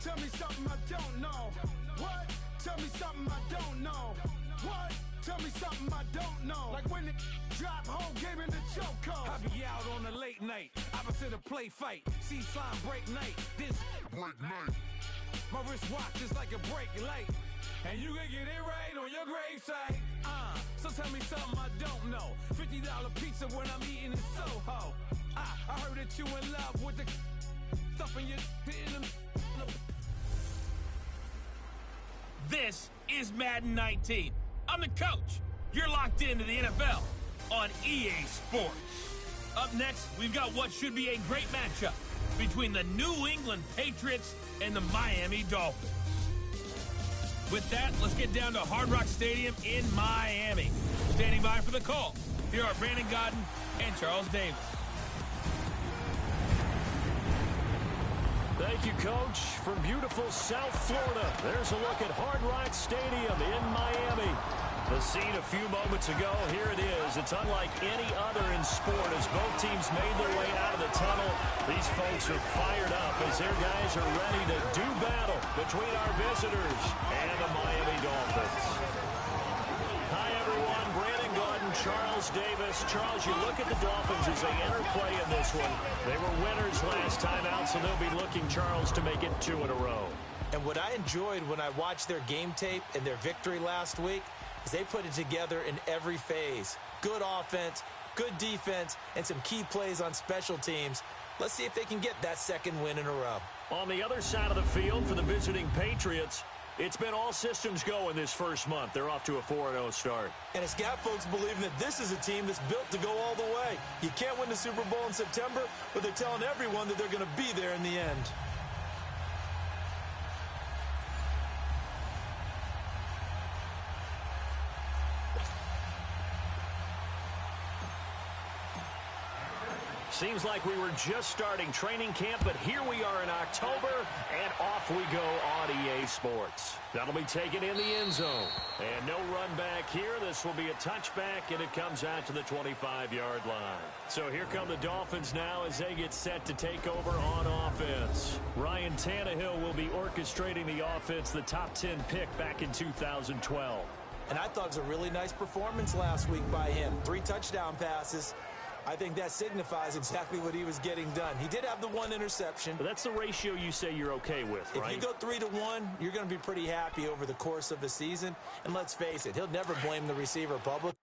Tell me something I don't know. What? Tell me something I don't know. What? Tell me something I don't know. Like when it drop whole game in the chokehold. I be out on a late night, opposite a play fight. See slime break night, this break night. My wristwatch is like a break light. And you can get it right on your gravesite. So tell me something I don't know. $50 pizza when I'm eating in Soho. I heard that you in love with the stuff in your in the. This is Madden 19. I'm the coach. You're locked into the NFL on EA Sports. Up next, we've got what should be a great matchup between the New England Patriots and the Miami Dolphins. With that, let's get down to Hard Rock Stadium in Miami. Standing by for the call, here are Brandon Godden and Charles Davis. Thank you, Coach. From beautiful South Florida, there's a look at Hard Rock Stadium in Miami. The scene a few moments ago, here it is. It's unlike any other in sport as both teams made their way out of the tunnel. These folks are fired up as their guys are ready to do battle between our visitors and the Miami Dolphins. Hi, everyone. Brandon Godden, Charles Davis. Charles, you look at the Dolphins as they enter play in this one. They were winners last time out, so they'll be looking, Charles, to make it 2 in a row. And what I enjoyed when I watched their game tape and their victory last week is they put it together in every phase. Good offense, good defense, and some key plays on special teams. Let's see if they can get that second win in a row. On the other side of the field for the visiting Patriots, it's been all systems go in this first month. They're off to a 4-0 start. And it's got folks believing that this is a team that's built to go all the way. You can't win the Super Bowl in September, but they're telling everyone that they're going to be there in the end. Seems like we were just starting training camp, but here we are in October, and off we go on EA Sports. That'll be taken in the end zone. And no run back here. This will be a touchback, and it comes out to the 25-yard line. So here come the Dolphins now as they get set to take over on offense. Ryan Tannehill will be orchestrating the offense, the top 10 pick back in 2012. And I thought it was a really nice performance last week by him. 3 touchdown passes. I think that signifies exactly what he was getting done. He did have the 1 interception. But that's the ratio you say you're okay with, right? If you go 3-1, you're going to be pretty happy over the course of the season. And let's face it, he'll never blame the receiver publicly.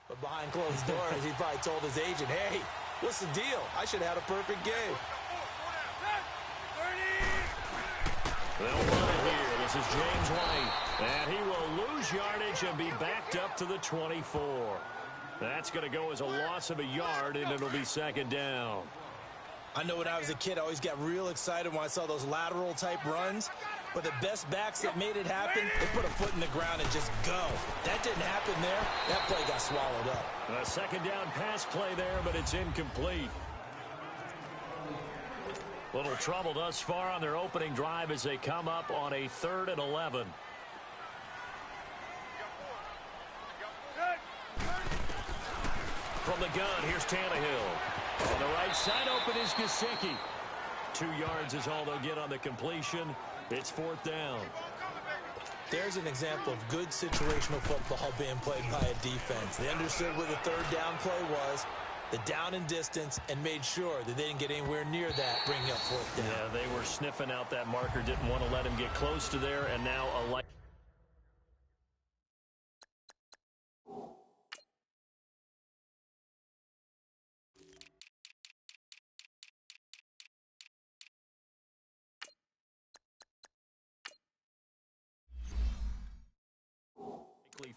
But behind closed doors, he probably told his agent, hey, what's the deal? I should have had a perfect game. They'll run it here. This is James White. And he will lose yardage and be backed up to the 24. That's going to go as a loss of a yard, and it'll be second down. I know when I was a kid, I always got real excited when I saw those lateral-type runs. But the best backs that made it happen, they put a foot in the ground and just go. That didn't happen there. That play got swallowed up. A second down pass play there, but it's incomplete. Little trouble thus far on their opening drive as they come up on a 3rd and 11. From the gun, here's Tannehill. On the right side, open is Gesicki. 2 yards is all they'll get on the completion. It's 4th down. There's an example of good situational football being played by a defense. They understood what the 3rd down play was, the down and distance, and made sure that they didn't get anywhere near that, bringing up 4th down. Yeah, they were sniffing out that marker, didn't want to let him get close to there, and now a light.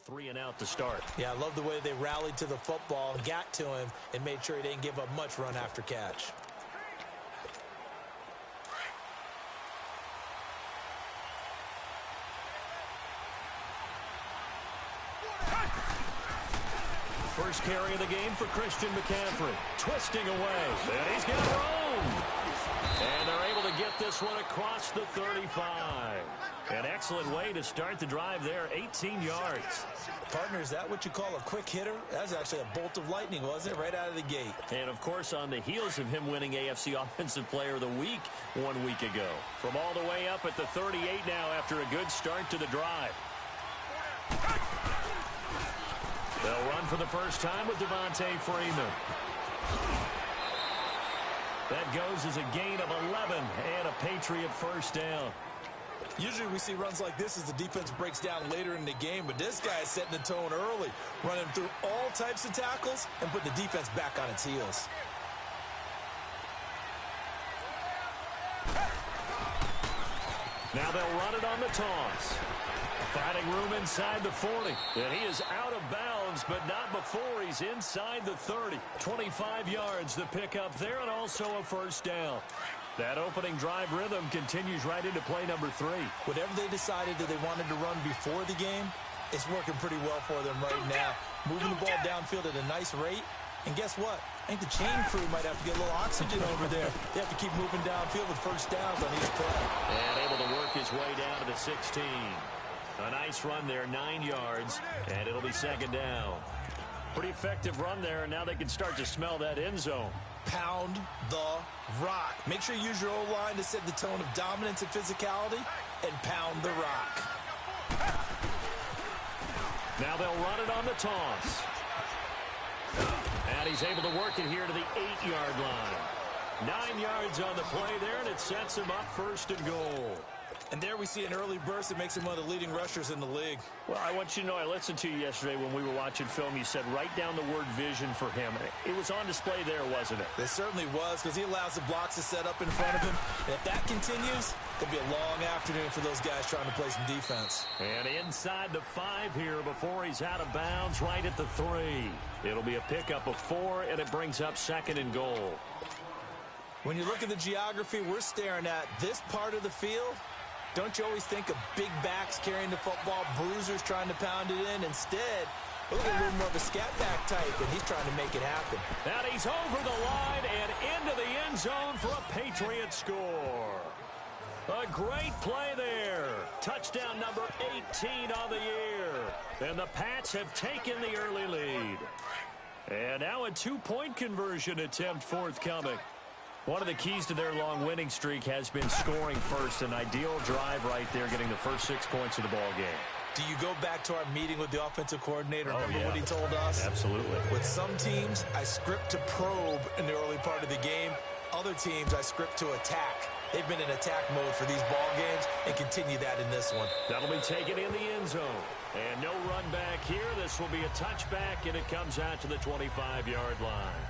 Three and out to start. Yeah, I love the way they rallied to the football, got to him, and made sure he didn't give up much run after catch. First carry of the game for Christian McCaffrey. Twisting away. And he's got room. And they're able to get this one across the 35. An excellent way to start the drive there. 18 yards. Partner, is that what you call a quick hitter? That was actually a bolt of lightning, wasn't it? Right out of the gate. And, of course, on the heels of him winning AFC Offensive Player of the Week 1 week ago. From all the way up at the 38 now after a good start to the drive. They'll run for the first time with Devontae Freeman. That goes as a gain of 11 and a Patriot first down. Usually we see runs like this as the defense breaks down later in the game, but this guy is setting the tone early, running through all types of tackles and putting the defense back on its heels. Now they'll run it on the toss. Finding room inside the 40. And he is out of bounds, but not before he's inside the 30. 25 yards to pick up there, and also a first down. That opening drive rhythm continues right into play number 3. Whatever they decided that they wanted to run before the game, it's working pretty well for them right now. Moving the ball downfield at a nice rate. And guess what? I think the chain crew might have to get a little oxygen over there. They have to keep moving downfield with first downs on each play. And able to work his way down to the 16. A nice run there, 9 yards, and it'll be second down. Pretty effective run there, and now they can start to smell that end zone. Pound the rock. Make sure you use your O-line to set the tone of dominance and physicality, and pound the rock. Now they'll run it on the toss. And he's able to work it here to the 8-yard line. 9 yards on the play there, and it sets him up first and goal. And there we see an early burst that makes him one of the leading rushers in the league. Well, I want you to know, I listened to you yesterday when we were watching film. You said write down the word vision for him. It was on display there, wasn't it? It certainly was, because he allows the blocks to set up in front of him. And if that continues, it'll be a long afternoon for those guys trying to play some defense. And inside the 5 here before he's out of bounds, right at the 3. It'll be a pickup of 4, and it brings up second and goal. When you look at the geography we're staring at, this part of the field, don't you always think of big backs carrying the football, bruisers trying to pound it in? Instead, look at a little more of a scat back type, and he's trying to make it happen. And he's over the line and into the end zone for a Patriot score. A great play there. Touchdown number 18 on the year. And the Pats have taken the early lead. And now a 2-point conversion attempt forthcoming. One of the keys to their long winning streak has been scoring first. An ideal drive right there, getting the first 6 points of the ball game. Do you go back to our meeting with the offensive coordinator? Remember what he told us? Absolutely. With some teams, I script to probe in the early part of the game. Other teams, I script to attack. They've been in attack mode for these ball games and continue that in this one. That'll be taken in the end zone. And no run back here. This will be a touchback, and it comes out to the 25-yard line.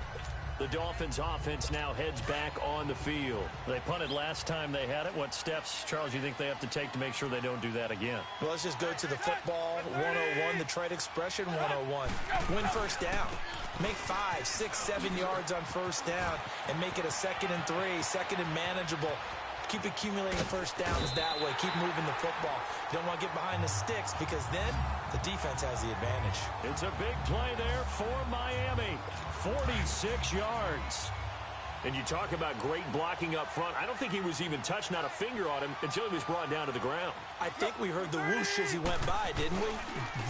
The Dolphins offense now heads back on the field. They punted last time they had it. What steps, Charles, you think they have to take to make sure they don't do that again? Well, let's just go to the football 101, the trite expression 101. Win first down. Make 5, 6, 7 yards on first down and make it a 2nd and 3, second and manageable. Keep accumulating first downs that way. Keep moving the football. You don't want to get behind the sticks because then the defense has the advantage. It's a big play there for Miami. 46 yards. And you talk about great blocking up front. I don't think he was even touched, not a finger on him, until he was brought down to the ground. I think we heard the whoosh as he went by, didn't we?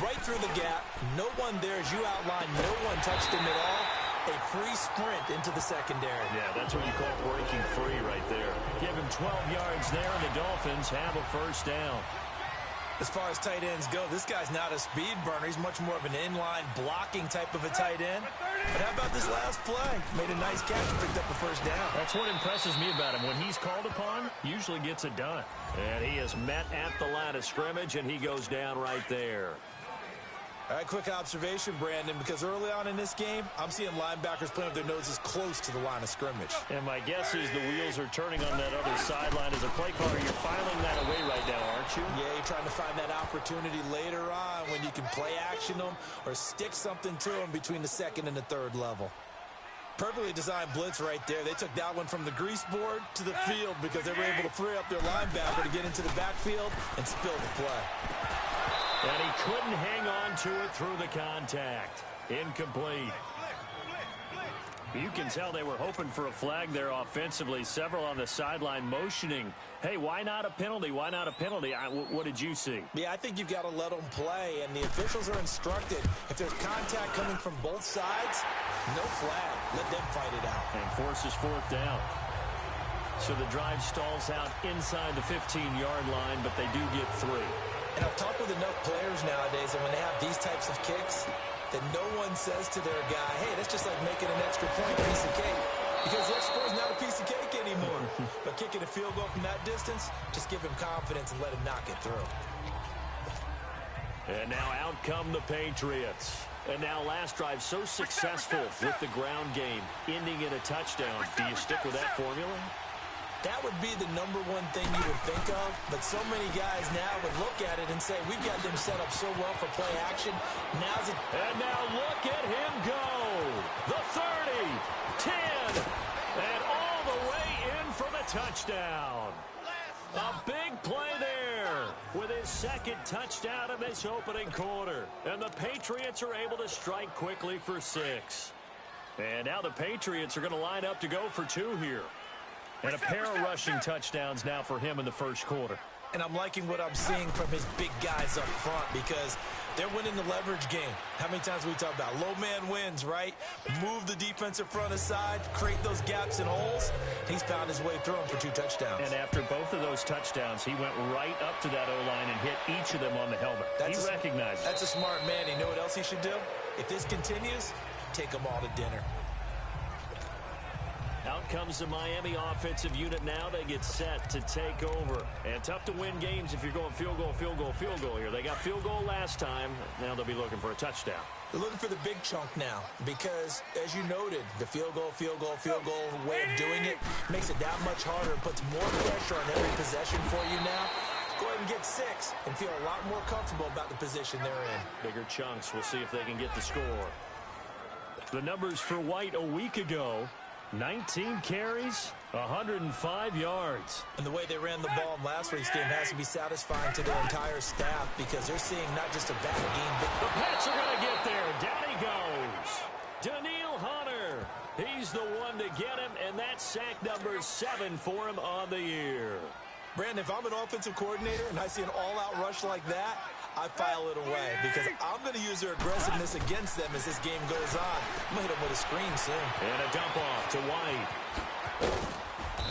Right through the gap. No one there, as you outlined, no one touched him at all. A free sprint into the secondary. Yeah, that's what you call breaking free right there. Give him 12 yards there, and the Dolphins have a first down. As far as tight ends go, this guy's not a speed burner. He's much more of an inline blocking type of a tight end. But how about this last play? Made a nice catch and picked up the first down. That's what impresses me about him. When he's called upon, usually gets it done. And he is met at the line of scrimmage, and he goes down right there. All right, quick observation, Brandon, because early on in this game, I'm seeing linebackers playing with their noses close to the line of scrimmage. And my guess is the wheels are turning on that other sideline. As a play caller, you're filing that away right now, aren't you? Yeah, you're trying to find that opportunity later on when you can play action them or stick something to them between the 2nd and the 3rd level. Perfectly designed blitz right there. They took that one from the grease board to the field because they were able to free up their linebacker to get into the backfield and spill the play. And he couldn't hang on to it through the contact. Incomplete. You can tell they were hoping for a flag there offensively. Several on the sideline motioning. Hey, why not a penalty? Why not a penalty? What did you see? Yeah, I think you've got to let them play, and the officials are instructed. If there's contact coming from both sides, no flag. Let them fight it out. And forces fourth down. So the drive stalls out inside the 15-yard line, but they do get 3. And I've talked with enough players nowadays, and when they have these types of kicks, that no one says to their guy, hey, that's just like making an extra point piece of cake. Because the extra point is not a piece of cake anymore. But kicking a field goal from that distance, just give him confidence and let him knock it through. And now out come the Patriots. And now last drive so successful with the ground game, ending in a touchdown. Do you stick with that formula? That would be the number one thing you would think of, but so many guys now would look at it and say, we've got them set up so well for play action. Now's it. And now look at him go. The 30, 10, and all the way in for the touchdown. A big play there with his second touchdown in this opening quarter. And the Patriots are able to strike quickly for 6. And now the Patriots are going to line up to go for 2 here. And a pair of rushing touchdowns now for him in the first quarter. And I'm liking what I'm seeing from his big guys up front because they're winning the leverage game. How many times we talk about low man wins, right? Move the defensive front aside, create those gaps and holes. He's found his way through them for 2 touchdowns. And after both of those touchdowns, he went right up to that O-line and hit each of them on the helmet. He recognized it. That's a smart man. You know what else he should do? If this continues, take them all to dinner. Out comes the Miami offensive unit now. They get set to take over. And tough to win games if you're going field goal, field goal, field goal here. They got field goal last time. Now they'll be looking for a touchdown. They're looking for the big chunk now because, as you noted, the field goal way of doing it makes it that much harder and puts more pressure on every possession for you now. Go ahead and get 6 and feel a lot more comfortable about the position they're in. Bigger chunks. We'll see if they can get the score. The numbers for White a week ago. 19 carries, 105 yards. And the way they ran the ball in last week's game has to be satisfying to their entire staff because they're seeing not just a bad game, but the Pats are going to get there. Down he goes. Daniil Hunter. He's the one to get him, and that's sack number 7 for him on the year. Brandon, if I'm an offensive coordinator and I see an all-out rush like that, I file it away because I'm going to use their aggressiveness against them as this game goes on. I'm going to hit them with a screen soon. And a dump off to White.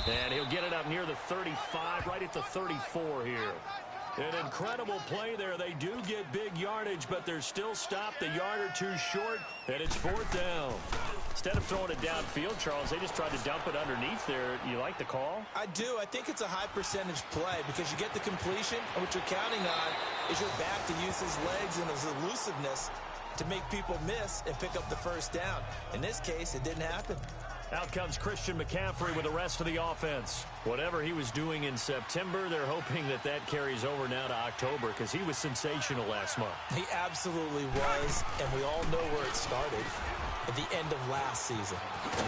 And he'll get it up near the 35, right at the 34 here. An incredible play there. They do get big yardage, but they're still stopped a yard or 2 short, and it's 4th down. Instead of throwing it downfield, Charles, they just tried to dump it underneath there. You like the call? I do. I think it's a high percentage play because you get the completion, and what you're counting on is your back to use his legs and his elusiveness to make people miss and pick up the first down. In this case, it didn't happen. Out comes Christian McCaffrey with the rest of the offense. Whatever he was doing in September, they're hoping that that carries over now to October because he was sensational last month. He absolutely was, and we all know where it started. At the end of last season,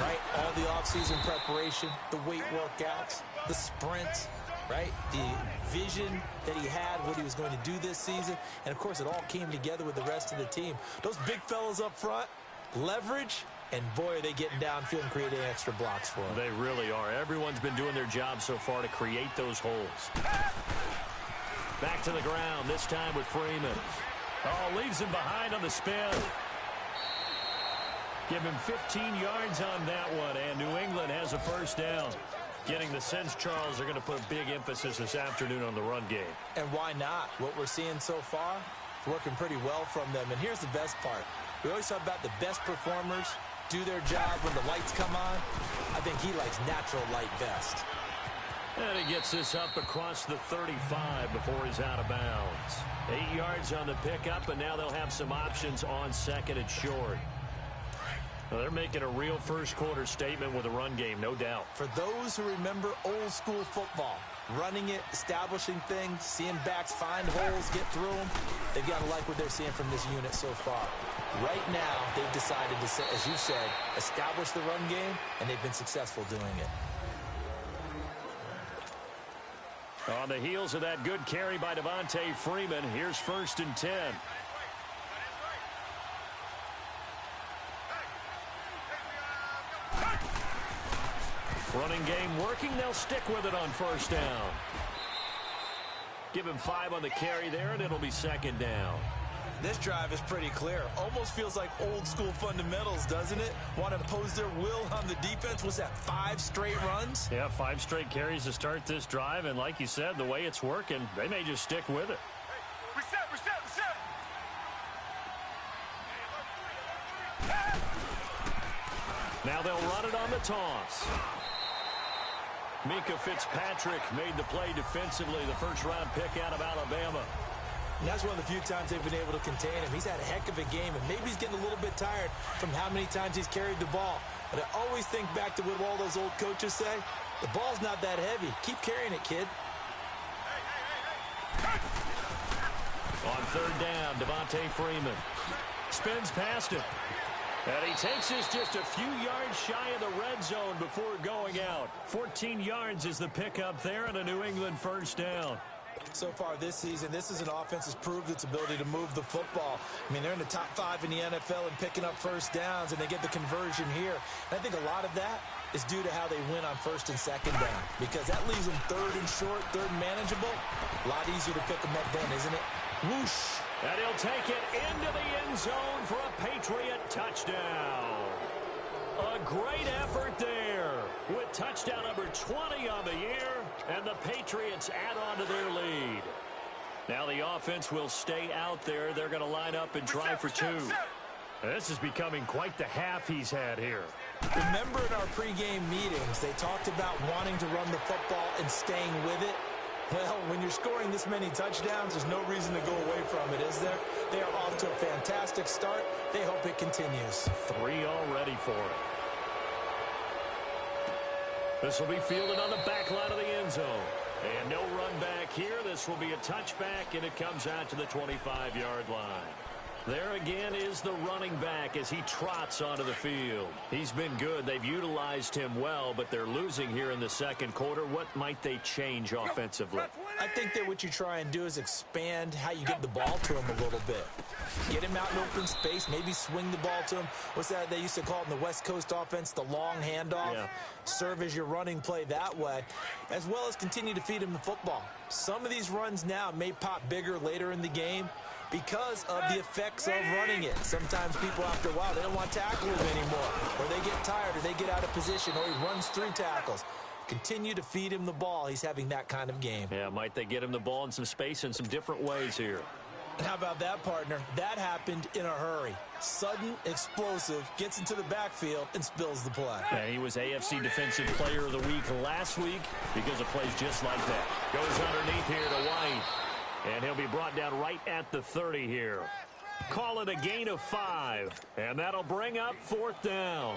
right? All the offseason preparation, the weight workouts, the sprints, right? The vision that he had, what he was going to do this season. And, of course, it all came together with the rest of the team. Those big fellas up front, leverage, and, boy, are they getting downfield and creating extra blocks for him. They really are. Everyone's been doing their job so far to create those holes. Back to the ground, this time with Freeman. Oh, leaves him behind on the spin. Give him 15 yards on that one, and New England has a first down. Getting the sense, Charles, they're going to put a big emphasis this afternoon on the run game. And why not? What we're seeing so far, working pretty well from them. And here's the best part. We always talk about the best performers do their job when the lights come on. I think he likes natural light best. And he gets this up across the 35 before he's out of bounds. 8 yards on the pickup, and now they'll have some options on second and short. Well, they're making a real first-quarter statement with a run game, no doubt. For those who remember old-school football, running it, establishing things, seeing backs find holes, get through them, they've got to like what they're seeing from this unit so far. Right now, they've decided to, as you said, establish the run game, and they've been successful doing it. On the heels of that good carry by Devontae Freeman, here's 1st and 10. Running game working. They'll stick with it on 1st down. Give him 5 on the carry there, and it'll be 2nd down. This drive is pretty clear. Almost feels like old school fundamentals, doesn't it? Want to impose their will on the defense. Was that 5 straight runs? Yeah, 5 straight carries to start this drive. And like you said, the way it's working, they may just stick with it. Reset. Now they'll run it on the toss. Mika Fitzpatrick made the play defensively, the first-round pick out of Alabama. And that's one of the few times they've been able to contain him. He's had a heck of a game, and maybe he's getting a little bit tired from how many times he's carried the ball. But I always think back to what all those old coaches say. The ball's not that heavy. Keep carrying it, kid. On 3rd down, Devontae Freeman spins past him. And he takes this just a few yards shy of the red zone before going out. 14 yards is the pickup there, and a New England 1st down. So far this season, this is an offense that's proved its ability to move the football. I mean, they're in the top 5 in the NFL in picking up 1st downs, and they get the conversion here. And I think a lot of that is due to how they win on 1st and 2nd down, because that leaves them 3rd and short, 3rd and manageable. A lot easier to pick them up then, isn't it? Whoosh! And he'll take it into the end zone for a Patriot touchdown. A great effort there with touchdown number 20 on the year, and the Patriots add on to their lead. Now the offense will stay out there. They're going to line up and try for 2. This is becoming quite the half he's had here. Remember in our pregame meetings, they talked about wanting to run the football and staying with it? Well, when you're scoring this many touchdowns, there's no reason to go away from it, is there? They are off to a fantastic start. They hope it continues. 3 already for it. This will be fielded on the back line of the end zone. And no run back here. This will be a touchback, and it comes out to the 25-yard line. There again is the running back as he trots onto the field. He's been good. They've utilized him well, but they're losing here in the 2nd quarter. What might they change offensively? I think that what you try and do is expand how you get the ball to him a little bit. Get him out in open space, maybe swing the ball to him. What's that they used to call it in the West Coast offense, the long handoff? Yeah. Serve as your running play that way, as well as continue to feed him the football. Some of these runs now may pop bigger later in the game because of the effects of running it. Sometimes people, after a while, they don't want to tackle him anymore, or they get tired, or they get out of position, or he runs through tackles. Continue to feed him the ball. He's having that kind of game. Yeah, might they get him the ball in some space in some different ways here? How about that, partner? That happened in a hurry. Sudden, explosive, gets into the backfield, and spills the play. And he was AFC Defensive Player of the Week last week because of plays just like that. Goes underneath here to White. And he'll be brought down right at the 30 here. Call it a gain of 5. And that'll bring up 4th down.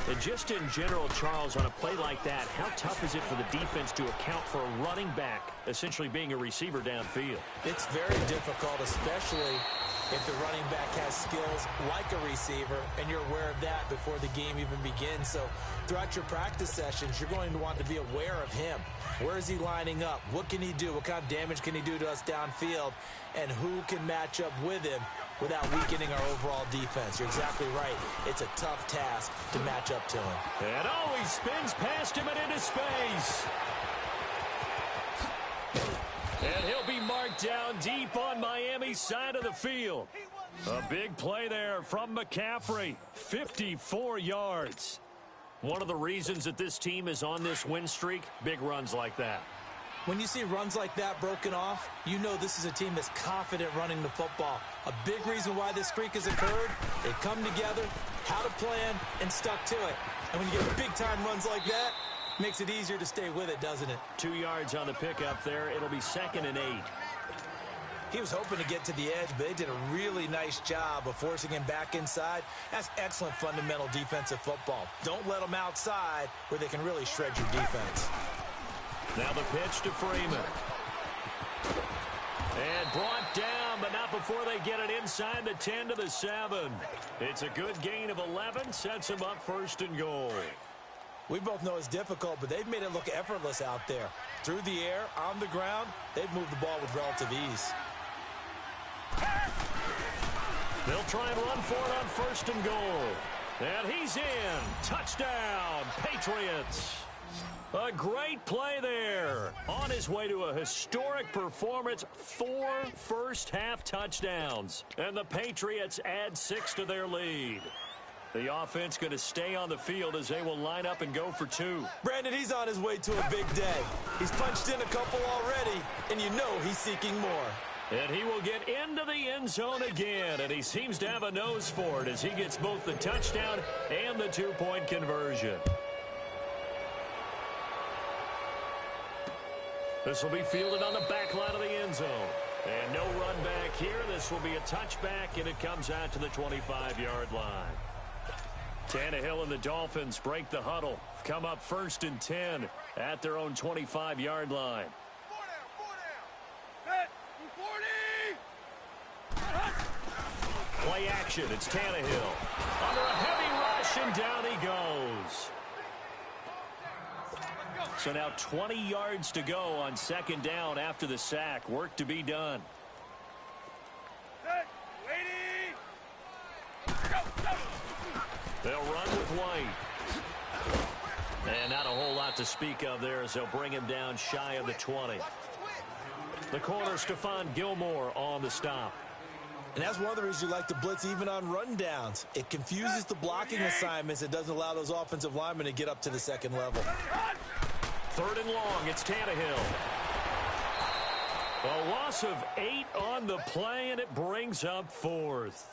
And just in general, Charles, on a play like that, how tough is it for the defense to account for a running back essentially being a receiver downfield? It's very difficult, especially if the running back has skills like a receiver, and you're aware of that before the game even begins. So throughout your practice sessions, you're going to want to be aware of him. Where is he lining up? What can he do? What kind of damage can he do to us downfield? And who can match up with him without weakening our overall defense? You're exactly right. It's a tough task to match up to him. And he spins past him and into space. And he'll be marked down deep on Miami's side of the field. A big play there from McCaffrey. 54 yards. One of the reasons that this team is on this win streak, big runs like that. When you see runs like that broken off, you know this is a team that's confident running the football. A big reason why this streak has occurred, they come together, how to plan, and stuck to it. And when you get big-time runs like that, it makes it easier to stay with it, doesn't it? 2 yards on the pickup there. It'll be 2nd and 8. He was hoping to get to the edge, but they did a really nice job of forcing him back inside. That's excellent fundamental defensive football. Don't let them outside where they can really shred your defense. Now the pitch to Freeman. And brought down, but not before they get it inside the 10 to the 7. It's a good gain of 11, sets him up 1st and goal. We both know it's difficult, but they've made it look effortless out there. Through the air, on the ground, they've moved the ball with relative ease. They'll try and run for it on 1st and goal. And he's in. Touchdown, Patriots. A great play there. On his way to a historic performance, 4 first-half touchdowns. And the Patriots add 6 to their lead. The offense going to stay on the field as they will line up and go for 2. Brandon, he's on his way to a big day. He's punched in a couple already, and you know he's seeking more. And he will get into the end zone again, and he seems to have a nose for it as he gets both the touchdown and the 2-point conversion. This will be fielded on the back line of the end zone. And no run back here. This will be a touchback, and it comes out to the 25-yard line. Tannehill and the Dolphins break the huddle. Come up 1st and 10 at their own 25-yard line. Play action. It's Tannehill. Under a heavy rush, and down he goes. So now 20 yards to go on 2nd down after the sack. Work to be done. They'll run with White. And not a whole lot to speak of there as they'll bring him down shy of the 20. The corner, Stephon Gilmore, on the stop. And that's one of the reasons you like to blitz even on rundowns. It confuses the blocking assignments. It doesn't allow those offensive linemen to get up to the 2nd level. 3rd and long, it's Tannehill. A loss of 8 on the play, and it brings up 4th.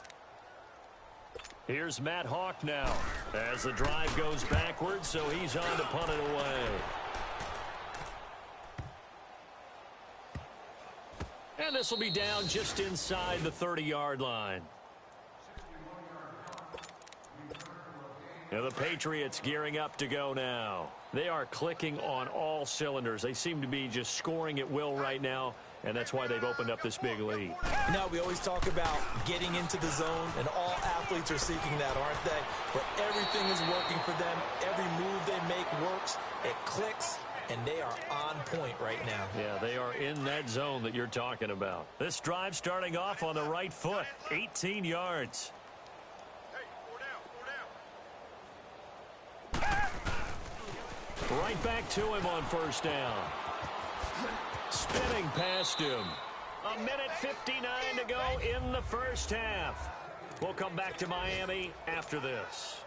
Here's Matt Hawk now as the drive goes backwards, so he's on to punt it away. And this will be down just inside the 30-yard line. Now the Patriots gearing up to go now. They are clicking on all cylinders. They seem to be just scoring at will right now, and that's why they've opened up this big lead. Now, we always talk about getting into the zone, and all athletes are seeking that, aren't they? But everything is working for them. Every move they make works. It clicks, and they are on point right now. Yeah, they are in that zone that you're talking about. This drive starting off on the right foot, 18 yards. Right back to him on 1st down. Spinning past him. 1:59 to go in the 1st half. We'll come back to Miami after this.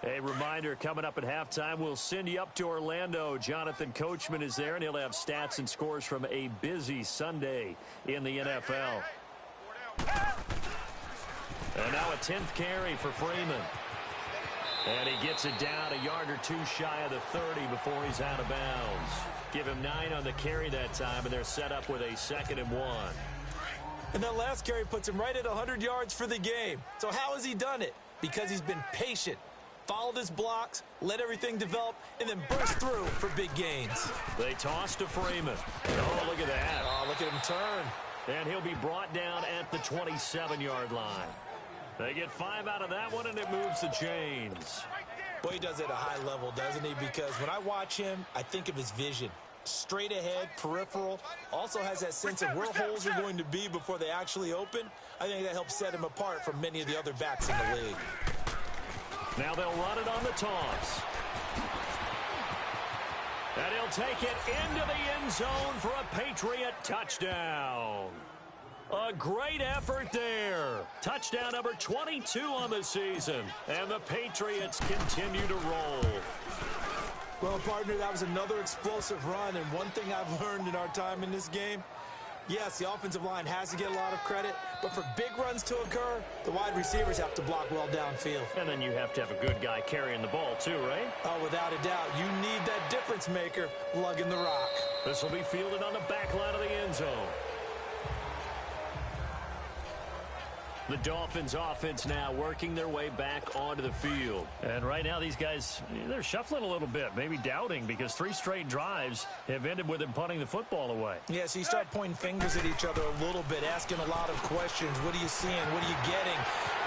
A reminder, coming up at halftime, we'll send you up to Orlando. Jonathan Coachman is there, and he'll have stats and scores from a busy Sunday in the NFL. And now a 10th carry for Freeman. And he gets it down a yard or 2 shy of the 30 before he's out of bounds. Give him 9 on the carry that time, and they're set up with a 2nd and 1. And that last carry puts him right at 100 yards for the game. So how has he done it? Because he's been patient, followed his blocks, let everything develop, and then burst through for big gains. They toss to Freeman. Oh, look at that. Oh, look at him turn. And he'll be brought down at the 27-yard line. They get 5 out of that one, and it moves the chains. Boy, he does it at a high level, doesn't he? Because when I watch him, I think of his vision. Straight ahead, peripheral, also has that sense of where holes are going to be before they actually open. I think that helps set him apart from many of the other backs in the league. Now they'll run it on the toss. And he'll take it into the end zone for a Patriot touchdown. A great effort there. Touchdown number 22 on the season. And the Patriots continue to roll. Well, partner, that was another explosive run. And one thing I've learned in our time in this game, yes, the offensive line has to get a lot of credit. But for big runs to occur, the wide receivers have to block well downfield. And then you have to have a good guy carrying the ball too, right? Oh, without a doubt. You need that difference maker lugging the rock. This will be fielded on the back line of the end zone. The Dolphins offense now working their way back onto the field. And right now these guys, they're shuffling a little bit, maybe doubting, because 3 straight drives have ended with them punting the football away. Yeah, so you start pointing fingers at each other a little bit, asking a lot of questions. What are you seeing? What are you getting?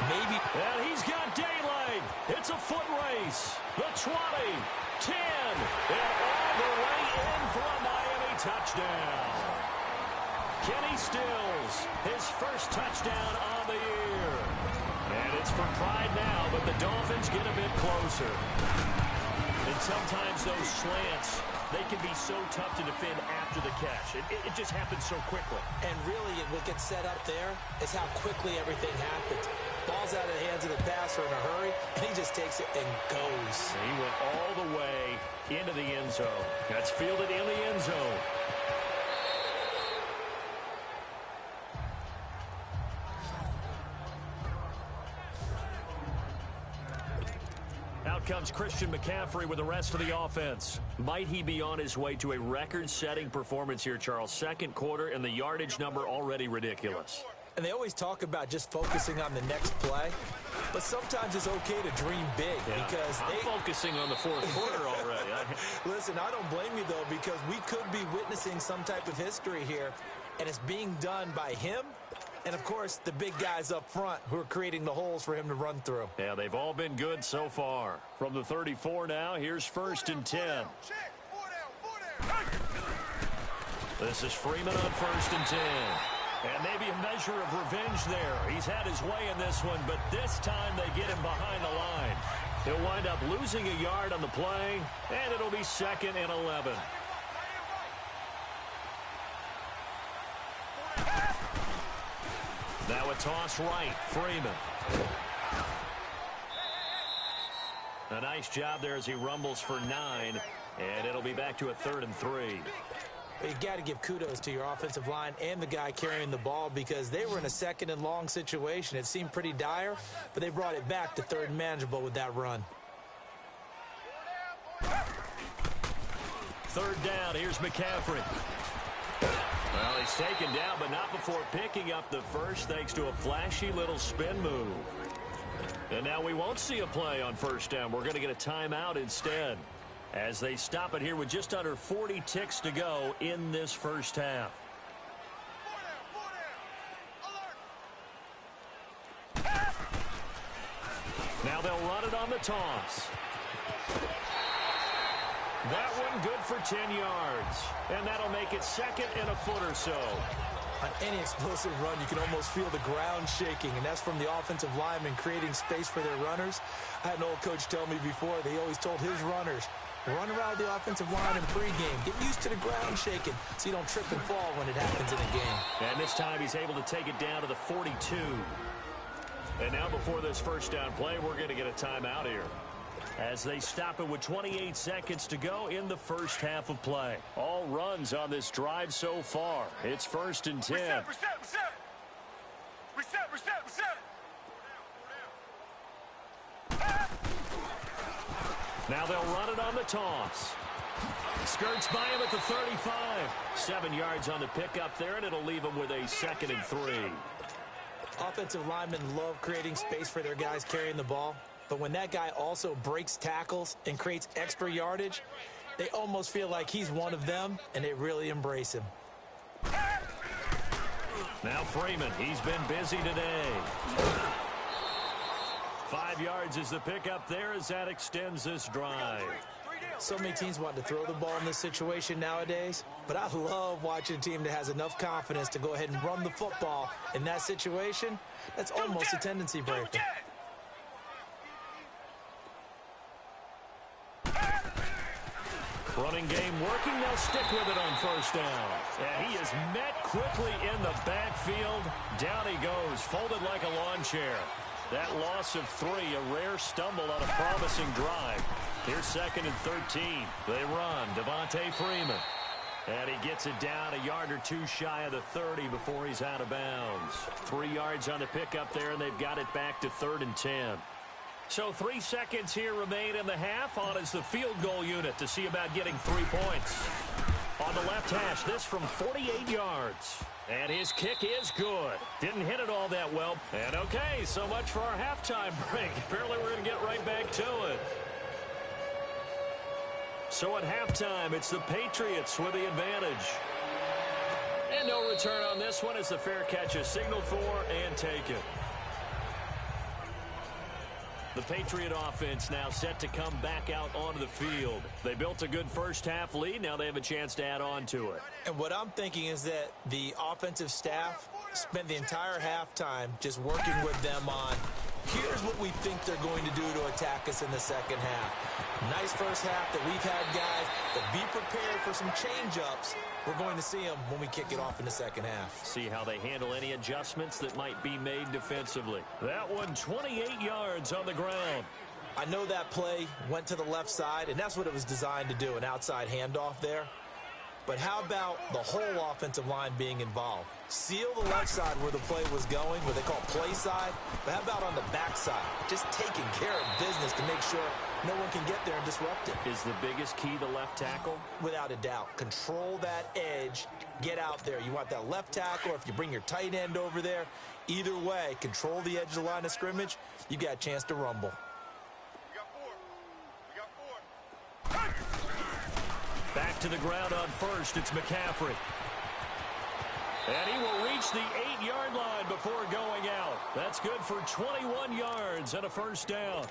Maybe. And he's got daylight. It's a foot race. The 20, 10, and all the way in for a Miami touchdown. Kenny Stills, his first touchdown on the year. And it's for pride now, but the Dolphins get a bit closer. And sometimes those slants, they can be so tough to defend after the catch. It just happens so quickly. And really, what gets set up there is how quickly everything happens. Ball's out of the hands of the passer in a hurry, and he just takes it and goes. He went all the way into the end zone. That's fielded in the end zone. Out comes Christian McCaffrey with the rest of the offense. Might he be on his way to a record-setting performance here, Charles? Second quarter, and the yardage number already ridiculous. And they always talk about just focusing on the next play. But sometimes it's okay to dream big because I'm focusing on the fourth quarter already. Listen, I don't blame you, though, because we could be witnessing some type of history here, and it's being done by him and, of course, the big guys up front who are creating the holes for him to run through. Yeah, they've all been good so far. From the 34 now, here's 1st and 10. This is Freeman on 1st and 10. And maybe a measure of revenge there. He's had his way in this one, but this time they get him behind the line. He'll wind up losing a yard on the play, and it'll be 2nd and 11. Now a toss right, Freeman. A nice job there as he rumbles for 9, and it'll be back to a 3rd and 3. You got to give kudos to your offensive line and the guy carrying the ball because they were in a 2nd and long situation. It seemed pretty dire, but they brought it back to 3rd and manageable with that run. 3rd down, here's McCaffrey. Well, he's taken down, but not before picking up the first thanks to a flashy little spin move. And now we won't see a play on 1st down. We're going to get a timeout instead, as they stop it here with just under 40 ticks to go in this first half. Now they'll run it on the toss. That one good for 10 yards. And that'll make it 2nd and a foot or so. On any explosive run, you can almost feel the ground shaking, and that's from the offensive linemen creating space for their runners. I had an old coach tell me before, they always told his runners, run around the offensive line in pregame. Get used to the ground shaking so you don't trip and fall when it happens in a game. And this time he's able to take it down to the 42. And now before this 1st down play, we're going to get a timeout here, as they stop it with 28 seconds to go in the first half of play. All runs on this drive so far. It's 1st and 10. Reset. Now they'll run it on the toss. Skirts by him at the 35. 7 yards on the pickup there, and it'll leave him with a 2nd and 3. Offensive linemen love creating space for their guys carrying the ball. But when that guy also breaks tackles and creates extra yardage, they almost feel like he's one of them, and they really embrace him. Now Freeman, he's been busy today. 5 yards is the pickup there as that extends this drive. So many teams want to throw the ball in this situation nowadays, but I love watching a team that has enough confidence to go ahead and run the football in that situation. That's almost a tendency breaker. Running game working. They'll stick with it on 1st down. And he is met quickly in the backfield. Down he goes, folded like a lawn chair. That loss of 3, a rare stumble on a promising drive. Here's 2nd and 13. They run. Devontae Freeman. And he gets it down a yard or 2 shy of the 30 before he's out of bounds. 3 yards on the pickup there, and they've got it back to 3rd and 10. So 3 seconds here remain in the half. On is the field goal unit to see about getting 3 points. On the left hash, this from 48 yards. And his kick is good. Didn't hit it all that well. And okay, so much for our halftime break. Apparently we're going to get right back to it. So at halftime, it's the Patriots with the advantage. And no return on this one as the fair catch is signaled for and taken. The Patriot offense now set to come back out onto the field. They built a good first-half lead. Now they have a chance to add on to it. And what I'm thinking is that the offensive staff spent the entire halftime just working with them on, here's what we think they're going to do to attack us in the second half. Nice first half that we've had, guys, but be prepared for some change-ups. We're going to see them when we kick it off in the second half. See how they handle any adjustments that might be made defensively. That one, 28 yards on the ground. I know that play went to the left side, and that's what it was designed to do, an outside handoff there. But how about the whole offensive line being involved? Seal the left side where the play was going, what they call play side. But how about on the back side? Just taking care of business to make sure no one can get there and disrupt it. Is the biggest key the left tackle? Without a doubt. Control that edge. Get out there. You want that left tackle, or if you bring your tight end over there, either way, control the edge of the line of scrimmage, you got a chance to rumble. Back to the ground on first. It's McCaffrey. And he will reach the 8-yard line before going out. That's good for 21 yards and a first down.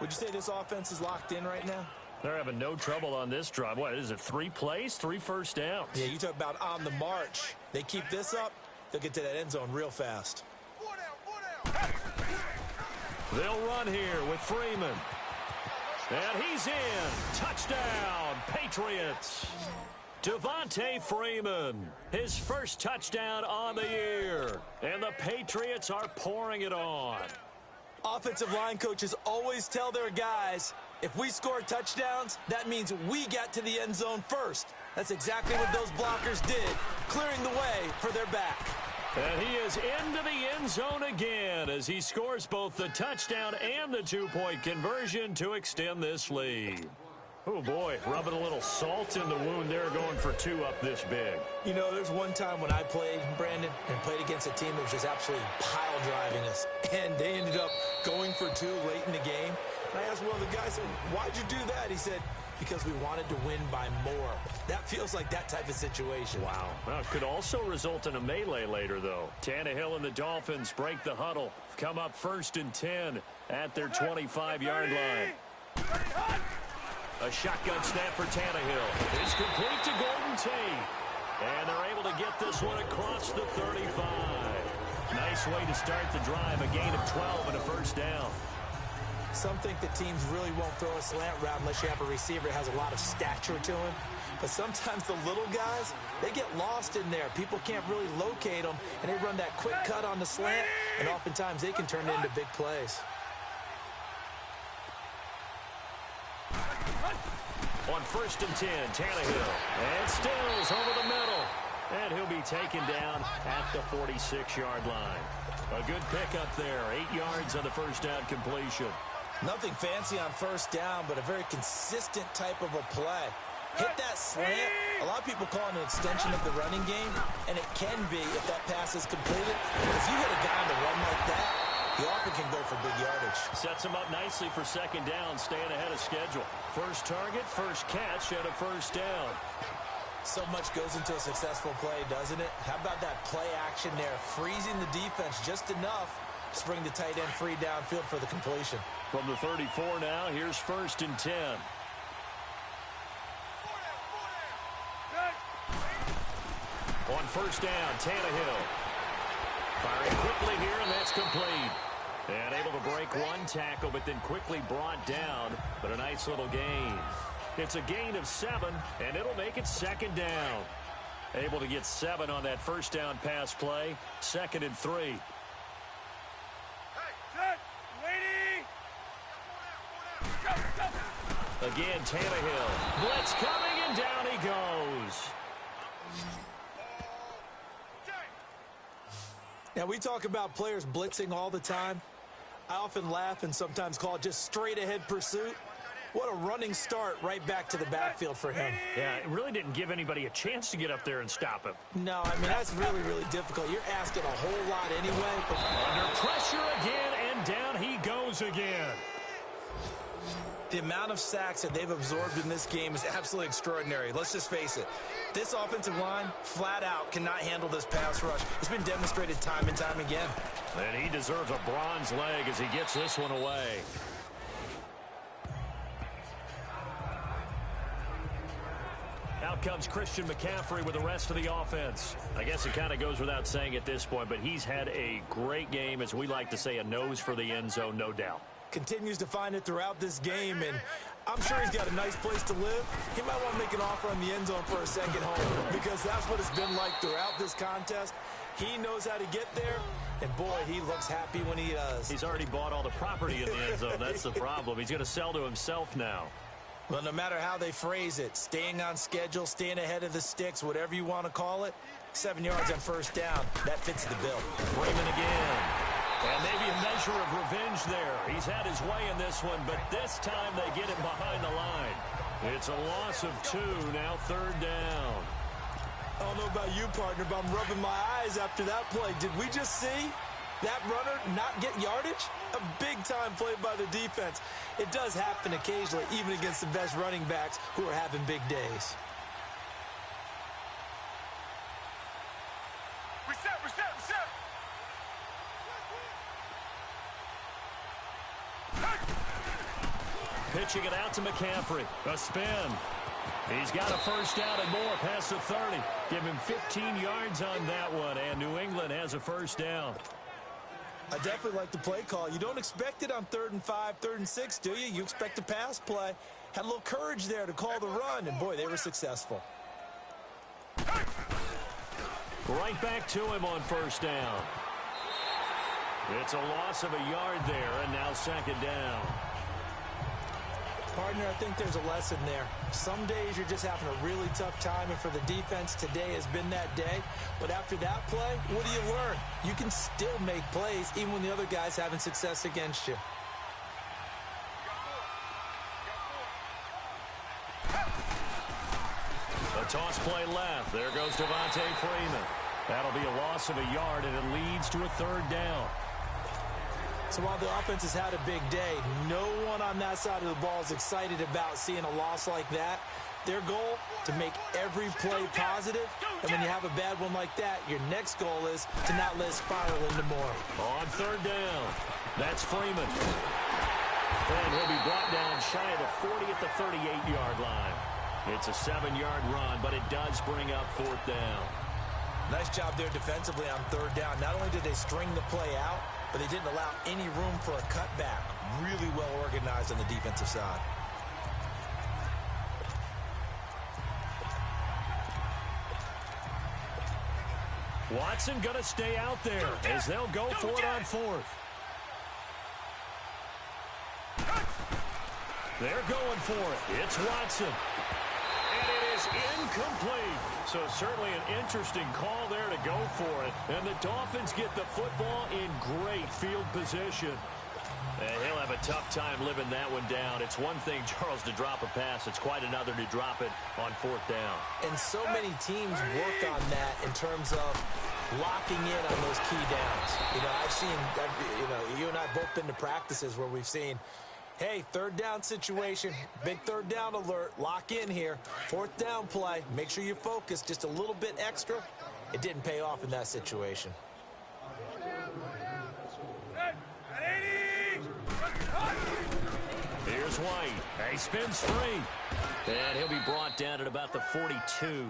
Would you say this offense is locked in right now? They're having no trouble on this drive. What is it, 3 plays, 3 first downs? Yeah, you talk about on the march. They keep this up, they'll get to that end zone real fast. They'll run here with Freeman. And he's in. Touchdown, Patriots. Devontae Freeman, his first touchdown on the year. And the Patriots are pouring it on. Offensive line coaches always tell their guys, if we score touchdowns, that means we got to the end zone first. That's exactly what those blockers did, clearing the way for their back. And he is into the end zone again as he scores both the touchdown and the 2-point conversion to extend this lead. Oh, boy, rubbing a little salt in the wound there, going for 2 up this big. You know, there's one time when I played, Brandon, and played against a team that was just absolutely pile driving us. And they ended up going for 2 late in the game. And I asked one of the guys, why'd you do that? He said, because we wanted to win by more. That feels like that type of situation. Wow. Well, it could also result in a melee later, though. Tannehill and the Dolphins break the huddle. Come up 1st and 10 at their 25-yard line. A shotgun snap for Tannehill. It's complete to Golden Tate. And they're able to get this one across the 35. Nice way to start the drive. A gain of 12 and a first down. Some think that teams really won't throw a slant route unless you have a receiver that has a lot of stature to him. But sometimes the little guys, they get lost in there. People can't really locate them, and they run that quick cut on the slant, and oftentimes they can turn it into big plays. On 1st and 10, Tannehill. And Stills over the middle. And he'll be taken down at the 46-yard line. A good pickup there. 8 yards on the first down completion. Nothing fancy on first down, but a very consistent type of a play. Hit that slant. A lot of people call it an extension of the running game, and it can be if that pass is completed. Because you hit a guy on the run like that, he often can go for big yardage. Sets him up nicely for second down, staying ahead of schedule. First target, first catch, and a first down. So much goes into a successful play, doesn't it? How about that play action there, freezing the defense just enough to bring the tight end free downfield for the completion. From the 34 now, here's 1st and 10. On first down, Tannehill. Firing quickly here, and that's complete. And able to break one tackle, but then quickly brought down. But a nice little gain. It's a gain of 7, and it'll make it second down. Able to get 7 on that first down pass play. 2nd and 3. Again, Tannehill. Blitz coming, and down he goes. Now, we talk about players blitzing all the time. I often laugh and sometimes call it just straight-ahead pursuit. What a running start right back to the backfield for him. Yeah, it really didn't give anybody a chance to get up there and stop him. No, I mean, that's really, really difficult. You're asking a whole lot anyway. But under pressure again, and down he goes again. The amount of sacks that they've absorbed in this game is absolutely extraordinary. Let's just face it. This offensive line, flat out, cannot handle this pass rush. It's been demonstrated time and time again. And he deserves a bronze leg as he gets this one away. Out comes Christian McCaffrey with the rest of the offense. I guess it kind of goes without saying at this point, but he's had a great game, as we like to say, a nose for the end zone, no doubt. Continues to find it throughout this game, and I'm sure he's got a nice place to live. He might want to make an offer on the end zone for a second home, because that's what it's been like throughout this contest. He knows how to get there, and boy, he looks happy when he does. He's already bought all the property in the end zone. That's the problem. He's going to sell to himself now. Well, no matter how they phrase it, staying on schedule, staying ahead of the sticks, whatever you want to call it, 7 yards on first down, that fits the bill. Freeman again. And maybe a measure of revenge there. He's had his way in this one, but this time they get him behind the line. It's a loss of 2, now third down. I don't know about you, partner, but I'm rubbing my eyes after that play. Did we just see that runner not get yardage? A big-time play by the defense. It does happen occasionally, even against the best running backs who are having big days. Reset. Pitching it out to McCaffrey. A spin. He's got a first down and more past the 30. Give him 15 yards on that one, and New England has a first down. I definitely like the play call. You don't expect it on 3rd and 5, 3rd and 6, do you? You expect a pass play. Had a little courage there to call the run, and boy, they were successful. Right back to him on first down. It's a loss of a yard there, and now second down. Partner, I think there's a lesson there. Some days you're just having a really tough time, and for the defense, today has been that day. But after that play, what do you learn? You can still make plays even when the other guy's having success against you. A toss play left. There goes Devontae Freeman. That'll be a loss of a yard, and it leads to a third down. So while the offense has had a big day, no one on that side of the ball is excited about seeing a loss like that. Their goal, to make every play positive, and when you have a bad one like that, your next goal is to not let it spiral into more. On third down, that's Freeman. And he'll be brought down shy of the 40 at the 38-yard line. It's a 7-yard run, but it does bring up fourth down. Nice job there defensively on third down. Not only did they string the play out, but they didn't allow any room for a cutback. Really well organized on the defensive side. Watson going to stay out there as they'll go for it on fourth. They're going for it. It's Watson. And it is incomplete. So certainly an interesting call there to go for it. And the Dolphins get the football in great field position. And he'll have a tough time living that one down. It's one thing, Charles, to drop a pass. It's quite another to drop it on fourth down. And so many teams work on that in terms of locking in on those key downs. You know, I've seen, you and I have both been to practices where we've seen, hey, third down situation, big third down alert, lock in here. Fourth down play, make sure you focus just a little bit extra. It didn't pay off in that situation. Here's White. He spins free. And he'll be brought down at about the 42.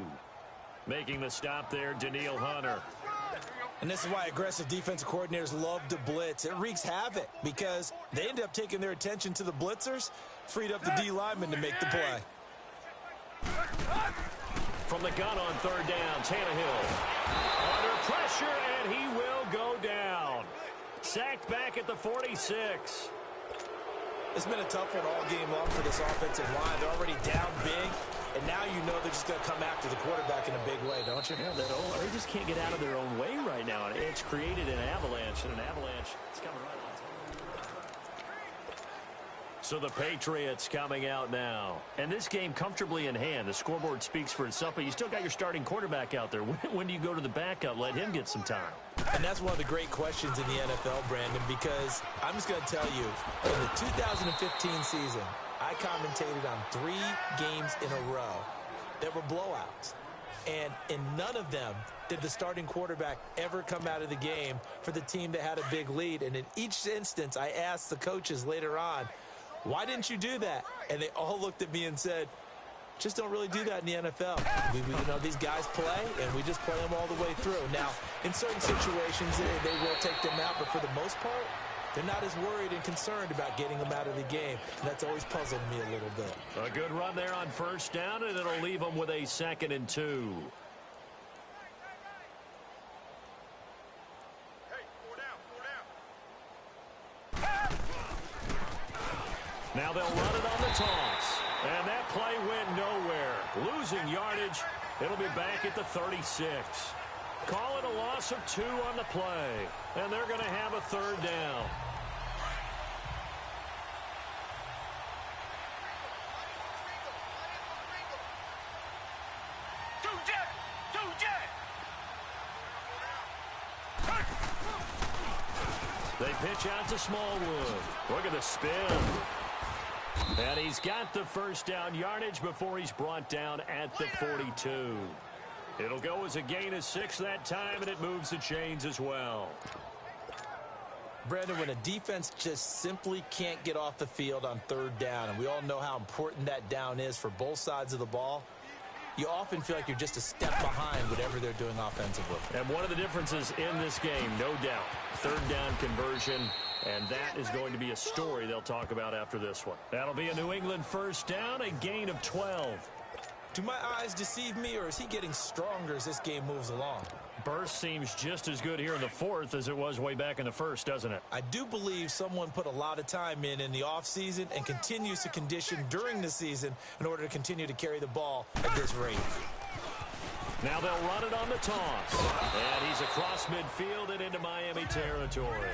Making the stop there, Danielle Hunter. And this is why aggressive defensive coordinators love to blitz. It wreaks havoc because they end up taking their attention to the blitzers, freed up the D lineman to make the play. From the gun on third down, Tannehill. Under pressure, and he will go down. Sacked back at the 46. It's been a tough one all game long for this offensive line. They're already down big, and now you know they're just going to come after the quarterback in a big way, don't you? Yeah, they just can't get out of their own way right now. And it's created an avalanche, and an avalanche is coming right on top. So the Patriots coming out now. And this game comfortably in hand. The scoreboard speaks for itself, but you still got your starting quarterback out there. When do you go to the backup? Let him get some time. And that's one of the great questions in the NFL, Brandon, because I'm just going to tell you, in the 2015 season, I commentated on 3 games in a row that were blowouts. And in none of them did the starting quarterback ever come out of the game for the team that had a big lead. And in each instance, I asked the coaches later on, why didn't you do that? And they all looked at me and said, Just don't really do that in the NFL. You know, these guys play, and we just play them all the way through. Now, in certain situations, they will take them out, but for the most part, they're not as worried and concerned about getting them out of the game. And that's always puzzled me a little bit. A good run there on first down, and it'll leave them with a 2nd and 2. Now they'll run it on the toss. And that play went nowhere. Losing yardage. It'll be back at the 36. Call it a loss of 2 on the play. And they're going to have a 3rd down. They pitch out to Smallwood. Look at the spin. And he's got the first down yardage before he's brought down at the 42. It'll go as a gain of 6 that time, and it moves the chains as well. Brandon, when a defense just simply can't get off the field on 3rd down, and we all know how important that down is for both sides of the ball, you often feel like you're just a step behind whatever they're doing offensively. And one of the differences in this game, no doubt, 3rd down conversion, and that is going to be a story they'll talk about after this one. That'll be a New England first down, a gain of 12. Do my eyes deceive me, or is he getting stronger as this game moves along? Burst seems just as good here in the 4th as it was way back in the 1st, doesn't it? I do believe someone put a lot of time in the offseason and continues to condition during the season in order to continue to carry the ball at this rate. Now they'll run it on the toss. And he's across midfield and into Miami territory.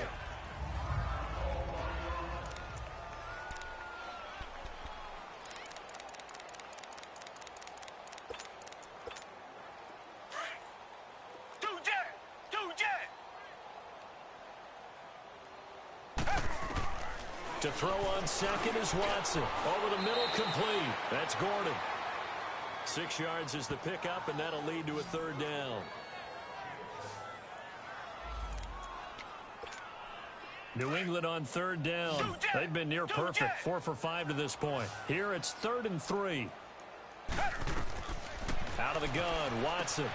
To throw on second is Watson. Over the middle, complete. That's Gordon. 6 yards is the pickup, and that'll lead to a 3rd down. New England on 3rd down. They've been near perfect, 4 for 5 to this point. Here it's 3rd and 3. Out of the gun, Watson.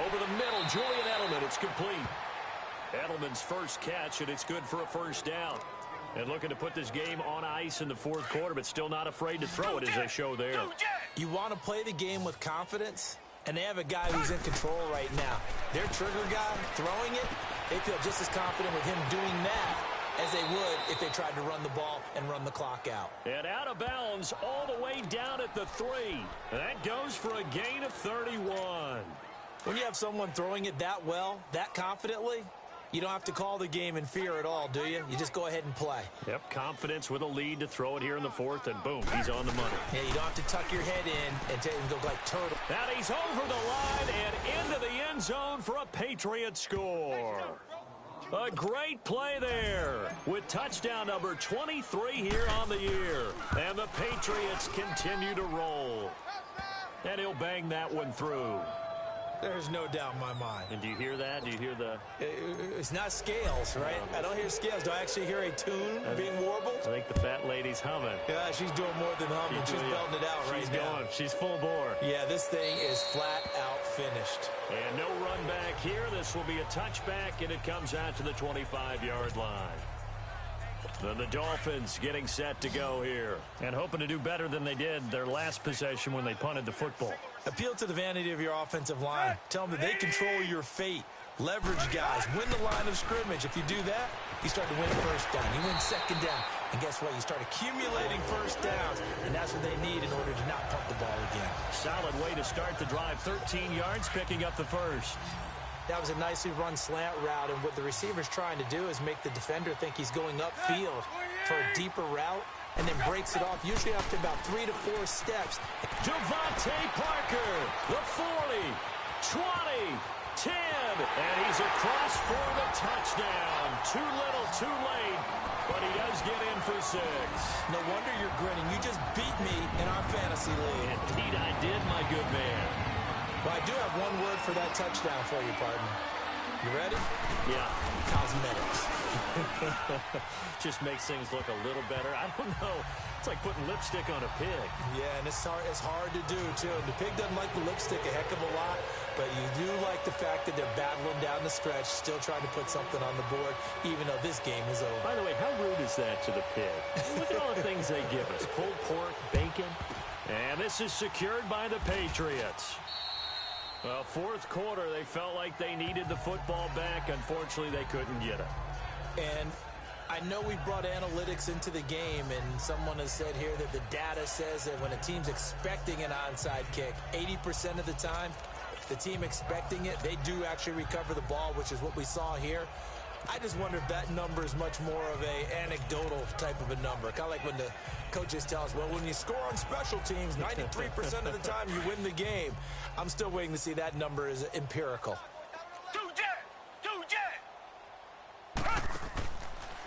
Over the middle, Julian Edelman. It's complete. Edelman's first catch, and it's good for a first down. And looking to put this game on ice in the 4th quarter, but still not afraid to throw it as they show there. You want to play the game with confidence, and they have a guy who's in control right now. Their trigger guy throwing it, they feel just as confident with him doing that as they would if they tried to run the ball and run the clock out. And out of bounds all the way down at the 3. That goes for a gain of 31. When you have someone throwing it that well, that confidently, you don't have to call the game in fear at all, do you? You just go ahead and play. Yep, confidence with a lead to throw it here in the 4th, and boom, he's on the money. Yeah, you don't have to tuck your head in and go like turtle. And he's over the line and into the end zone for a Patriot score. A great play there with touchdown number 23 here on the year. And the Patriots continue to roll. And he'll bang that one through. There's no doubt in my mind. And do you hear that? Do you hear the... It's not scales, right? I don't hear scales. Do I actually hear a tune being warbled? I think the fat lady's humming. Yeah, she's doing more than humming. She's belting it out right now. She's full bore. Yeah, this thing is flat out finished. And no run back here. This will be a touchback, and it comes out to the 25-yard line. Then the Dolphins getting set to go here and hoping to do better than they did their last possession when they punted the football. Appeal to the vanity of your offensive line. Tell them that they control your fate. Leverage guys. Win the line of scrimmage. If you do that, you start to win first down. You win 2nd down. And guess what? You start accumulating first downs. And that's what they need in order to not pump the ball again. Solid way to start the drive. 13 yards, picking up the first. That was a nicely run slant route, and what the receiver's trying to do is make the defender think he's going upfield for a deeper route, and then breaks it off, usually after about 3 to 4 steps. Devontae Parker, the 40, 20, 10, and he's across for the touchdown. Too little, too late, but he does get in for 6. No wonder you're grinning. You just beat me in our fantasy league. Indeed I did, my good man. Well, I do have one word for that touchdown for you, partner. You ready? Yeah. Cosmetics. Just makes things look a little better. I don't know. It's like putting lipstick on a pig. Yeah, and it's hard to do, too. And the pig doesn't like the lipstick a heck of a lot, but you do like the fact that they're battling down the stretch, still trying to put something on the board, even though this game is over. By the way, how rude is that to the pig? Look at all the things they give us. Pulled pork, bacon. And this is secured by the Patriots. Well, fourth quarter, they felt like they needed the football back. Unfortunately, they couldn't get it. And I know we brought analytics into the game, and someone has said here that the data says that when a team's expecting an onside kick, 80% of the time, the team expecting it, they do actually recover the ball, which is what we saw here. I just wonder if that number is much more of a anecdotal type of a number. Kind of like when the coaches tell us, well, when you score on special teams, 93% of the time you win the game. I'm still waiting to see that number is empirical.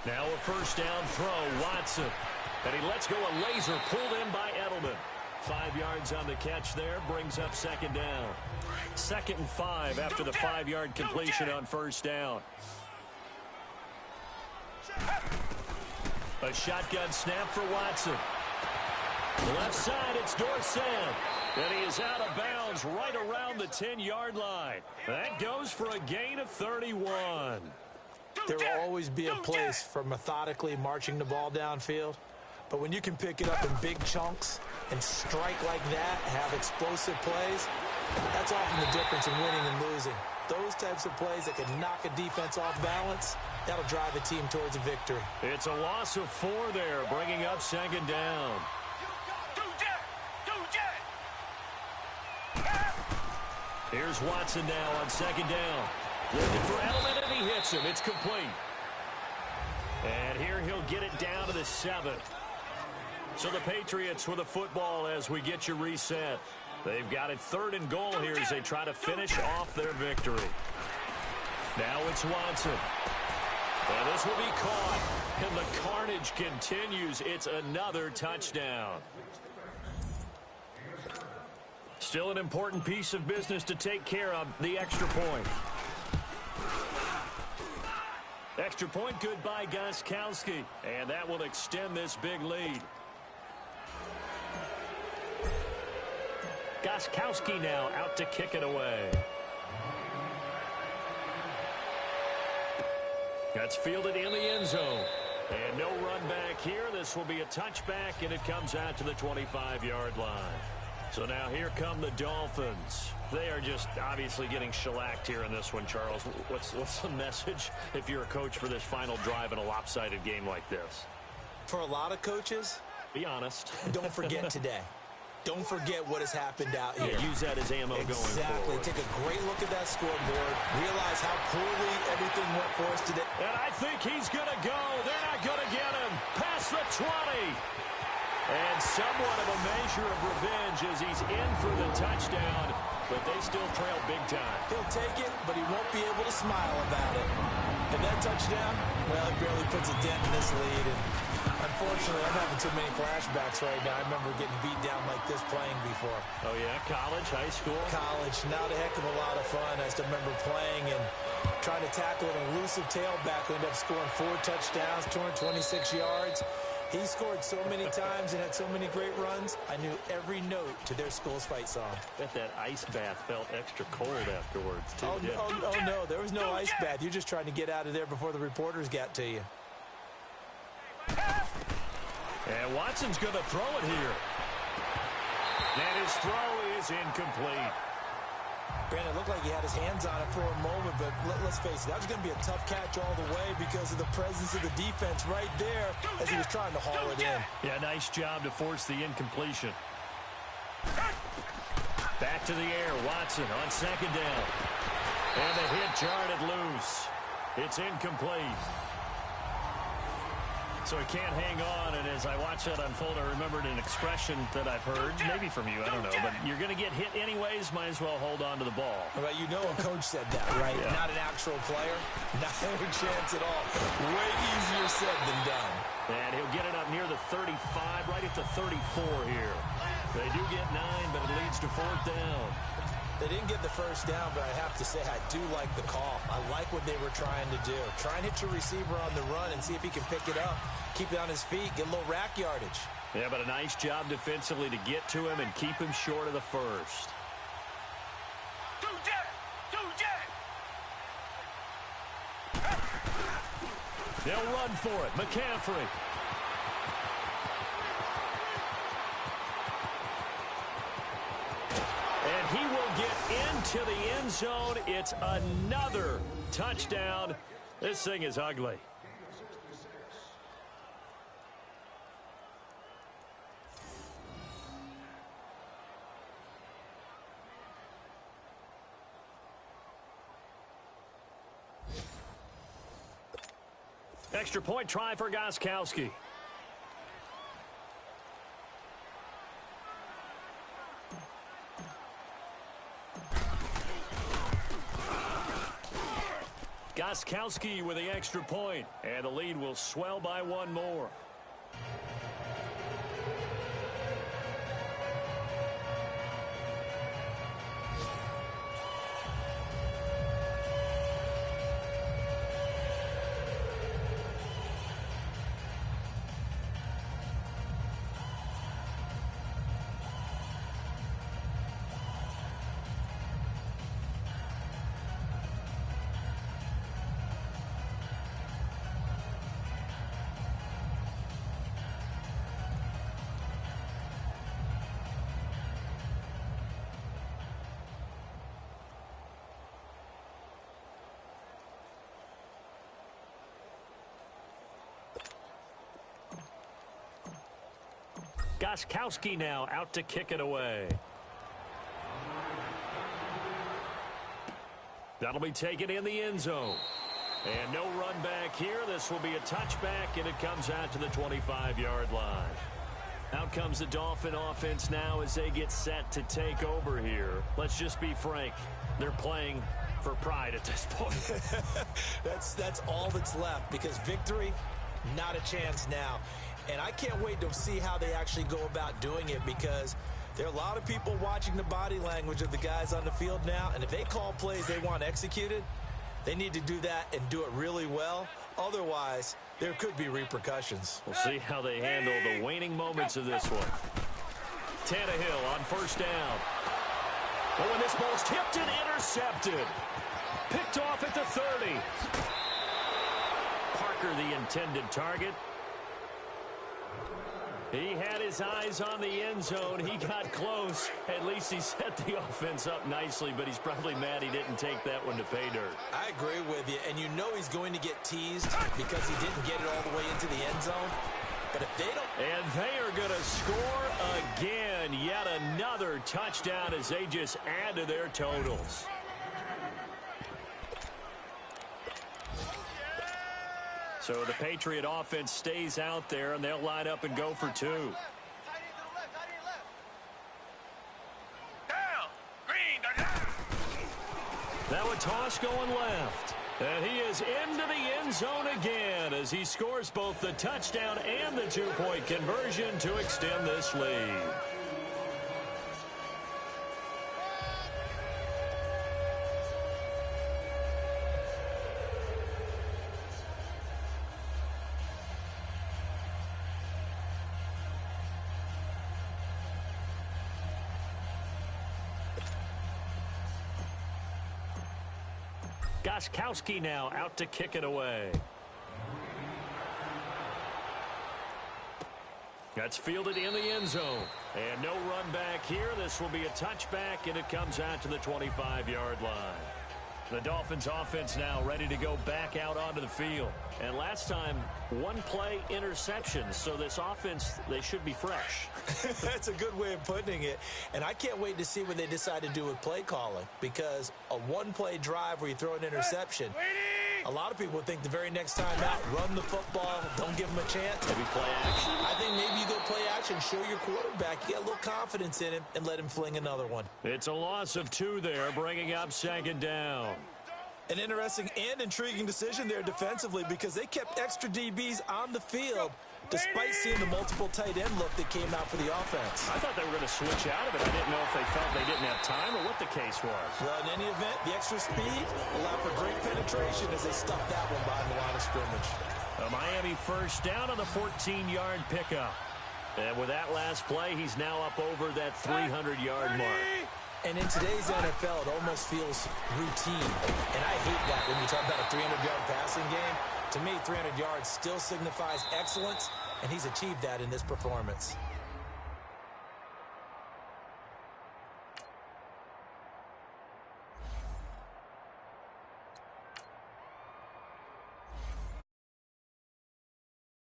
Now a first down throw, Watson. And he lets go a laser pulled in by Edelman. 5 yards on the catch there, brings up second down. 2nd and 5 after the 5-yard completion on first down. A shotgun snap for Watson. Left side, it's Dorsett. And he is out of bounds right around the 10-yard line. That goes for a gain of 31. There will always be a place for methodically marching the ball downfield. But when you can pick it up in big chunks and strike like that, have explosive plays, that's often the difference in winning and losing. Those types of plays that can knock a defense off balance, that'll drive a team towards a victory. It's a loss of 4 there, bringing up second down. Here's Watson now on second down. Looking for Edelman, and he hits him. It's complete. And here he'll get it down to the 7. So the Patriots with a football as we get you reset. They've got it 3rd and goal here as they try to finish off their victory. Now it's Watson. And this will be caught. And the carnage continues. It's another touchdown. Still an important piece of business to take care of, the extra point. Extra point good by Gostkowski. And that will extend this big lead. Gostkowski now out to kick it away. That's fielded in the end zone. And no run back here. This will be a touchback, and it comes out to the 25-yard line. So now here come the Dolphins. They are just obviously getting shellacked here in this one, Charles. What's the message if you're a coach for this final drive in a lopsided game like this? For a lot of coaches, be honest. Don't forget today. Don't forget what has happened out here. Yeah, use that as ammo going forward. Exactly. Take a great look at that scoreboard. Realize how poorly everything went for us today. And I think he's going to go. They're not going to get him. Past the 20. And somewhat of a measure of revenge as he's in for the touchdown. But they still trail big time. He'll take it, but he won't be able to smile about it. And that touchdown, well, it barely puts a dent in this lead. And unfortunately, I'm having too many flashbacks right now. I remember getting beat down like this playing before. Oh, yeah? College, high school? College. Not a heck of a lot of fun. I still remember playing and trying to tackle an elusive tailback who ended up scoring 4 touchdowns, 226 yards. He scored so many times and had so many great runs, I knew every note to their school's fight song. Bet that ice bath felt extra cold afterwards, too. Oh, no, there was no ice bath. You're just trying to get out of there before the reporters got to you. And Watson's going to throw it here. And his throw is incomplete. Brandon, it looked like he had his hands on it for a moment, but let's face it, that was going to be a tough catch all the way because of the presence of the defense right there as he was trying to haul it in. Yeah, nice job to force the incompletion. Back to the air, Watson on second down. And the hit jarred it loose. It's incomplete. So he can't hang on, and as I watch that unfold, I remembered an expression that I've heard, maybe from you, I don't know, but you're going to get hit anyways, might as well hold on to the ball. Well, you know a coach said that, right? Yeah. Not an actual player. Not a chance at all. Way easier said than done. And he'll get it up near the 35, right at the 34 here. They do get 9, but it leads to 4th down. They didn't get the first down, but I have to say I do like the call. I like what they were trying to do. Try and hit your receiver on the run and see if he can pick it up, keep it on his feet, get a little rack yardage. Yeah, but a nice job defensively to get to him and keep him short of the first. They'll run for it. McCaffrey. And he will get into the end zone. It's another touchdown. This thing is ugly. Extra point try for Gostkowski. Gostkowski with the extra point, and the lead will swell by one more. Gostkowski now out to kick it away. That'll be taken in the end zone. And no run back here. This will be a touchback, and it comes out to the 25-yard line. Out comes the Dolphin offense now as they get set to take over here. Let's just be frank. They're playing for pride at this point. That's all that's left, because victory, not a chance now. And I can't wait to see how they actually go about doing it, because there are a lot of people watching the body language of the guys on the field now. And if they call plays they want executed, they need to do that and do it really well. Otherwise, there could be repercussions. We'll see how they handle the waning moments of this one. Tannehill on first down. Oh, and this ball's tipped and intercepted. Picked off at the 30. Parker, the intended target. He had his eyes on the end zone. He got close. At least he set the offense up nicely, but he's probably mad he didn't take that one to pay dirt. I agree with you, and you know he's going to get teased because he didn't get it all the way into the end zone. But if they don't... And they are going to score again. Yet another touchdown as they just add to their totals. So the Patriot offense stays out there, and they'll line up and go for two. Now a toss going left. And he is into the end zone again as he scores both the touchdown and the two-point conversion to extend this lead. Gostkowski now out to kick it away. That's fielded in the end zone. And no run back here. This will be a touchback, and it comes out to the 25-yard line. The Dolphins offense now ready to go back out onto the field. And last time, one play interception. So this offense, they should be fresh. That's a good way of putting it. And I can't wait to see what they decide to do with play calling, because a one-play drive where you throw an interception, a lot of people think the very next time out, run the football, don't give them a chance. Maybe play action. I think maybe you go play action, show your quarterback, you get a little confidence in him, and let him fling another one. It's a loss of 2 there, bringing up second down. An interesting and intriguing decision there defensively, because they kept extra DBs on the field despite seeing the multiple tight end look that came out for the offense. I thought they were going to switch out of it. I didn't know if they felt they didn't have time or what the case was. Well, in any event, the extra speed allowed for great penetration as they stuffed that one behind the line of scrimmage. A Miami first down on the 14-yard pickup. And with that last play, he's now up over that 300-yard mark. And in today's NFL, it almost feels routine. And I hate that when you talk about a 300-yard passing game. To me, 300 yards still signifies excellence, and he's achieved that in this performance.